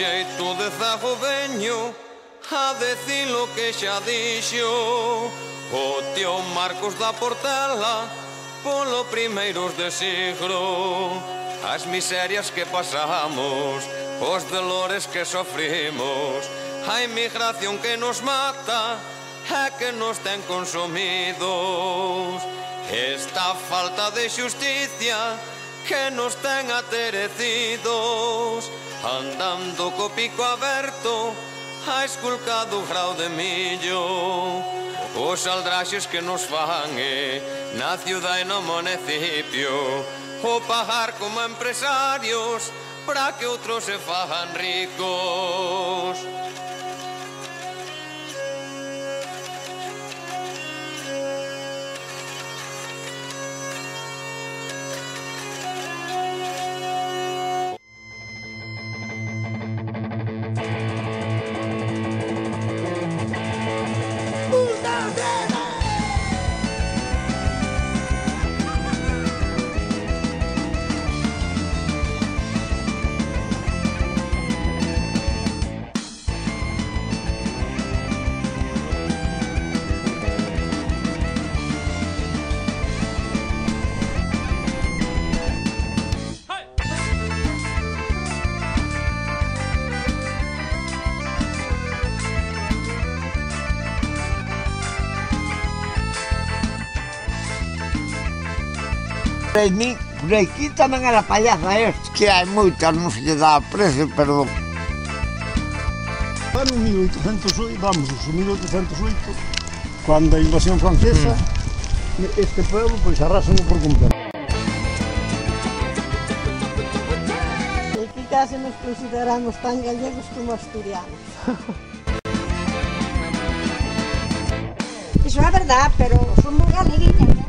xeito de zago veño a decir lo que xa dixo o tío Marcos da Portela polo primeiros de siglo. As miserias que pasamos, os dolores que sofrimos, a inmigración que nos mata e que nos ten consumidos, esta falta de xusticia que nos ten aterecidos, andando co pico aberto a esculcado grau de millo, os aldraxes que nos fan na ciudad e no municipio, o pagar como empresarios para que outros se fagan ricos. Por aquí tamén a la pallaza que hai moita, non se lle dá precio, pero... No 1808, vamos, o 1808, cando a invasión francesa, este pueblo, pois, arrasano por completo. Aquí case nos consideramos tan gallegos como asturianos. Iso é verdad, pero somos galeguiñas, ¿no?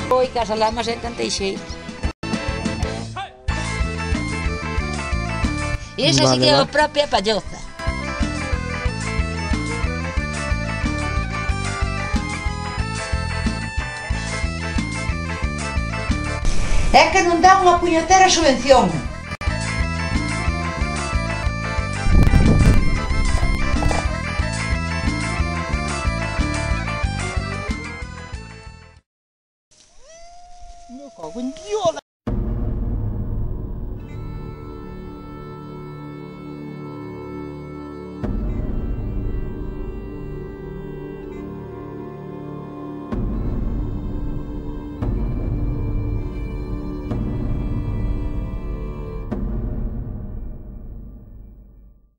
Oi, Casa Lamas é Canteixeiras. E esa sí que é a propia Palloza. É que non dá unha puñetera subvención. Me cago en